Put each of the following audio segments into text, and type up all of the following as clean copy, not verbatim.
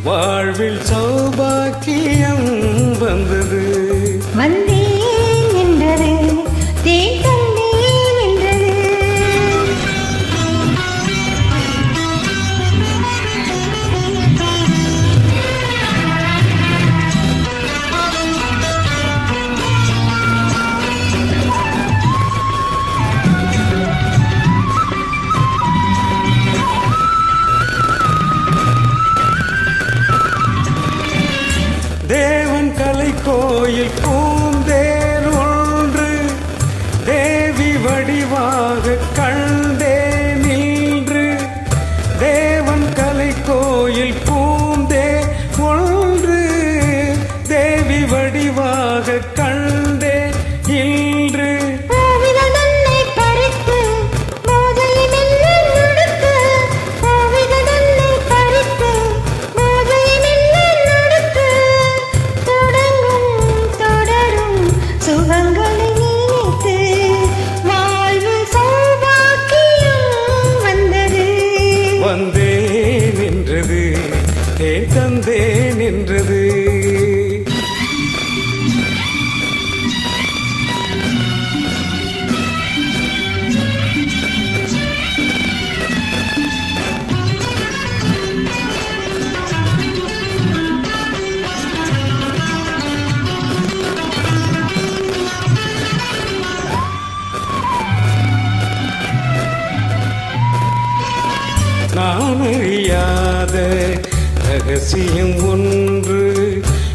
வாழ்வில் சௌபாக்கியம் வந்தது. வந்தேன் என்றது தேன் தந்தேன் என்றது. தேவன் கலை கோயில் பூந்தேர் ஒன்று தேவி வடிவாக கண்டே நின்று. தேவன் கலை கோயில் பூந்தேர் ஒன்று தேவி வடிவாக கண்டே நின்று. வந்தேன் என்றது தேன் தந்தேன் என்றது. நான் அறியாத ரகசியம் ஒன்று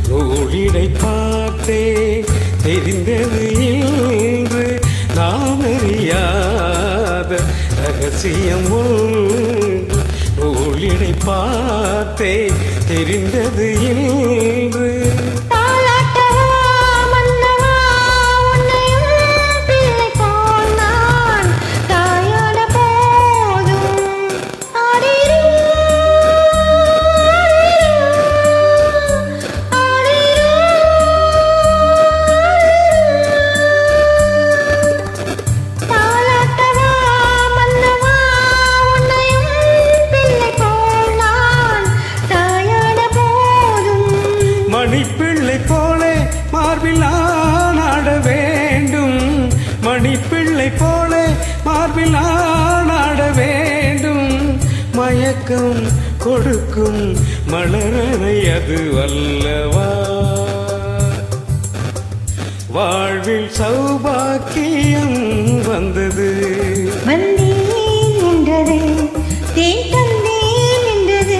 நூலிடை பார்த்தே தெரிந்தது இன்று. நான் அறியாத ரகசியம் ஒன்று நூலிடை பார்த்தே தெரிந்தது இன்று. மணிப்பிள்ளை போலே மார்பில் ஆட வேண்டும். மணிப்பிள்ளை போலே மார்பில் ஆட வேண்டும். மயக்கம் கொடுக்கும் மலரனை அது அல்லவா. வாழ்வில் சௌபாக்கியம் வந்தது. வந்தேன் என்றது தேன் தந்தேன் என்றது.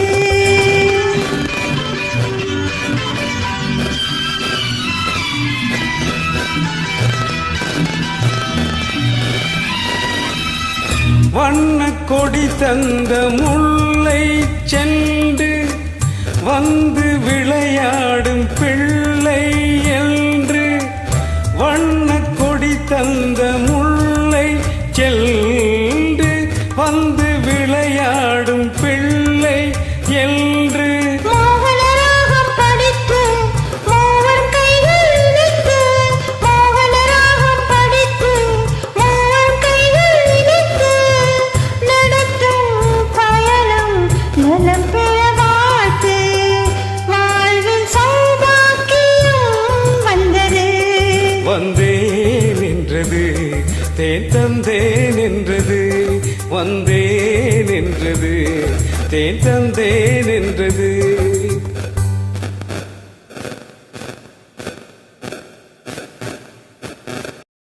வண்ண கொடி தந்த முல்லை சென்று வந்து விளையாடும் பிள்ளை என்று. வண்ண கொடி தந்த முல்லை சென்று வந்து விளையாடும் பிள்ளை என்று. வந்தேன் என்றது தேன் தந்தேன் என்றது. வந்தேன் என்றது தேன் தந்தேன் என்றது.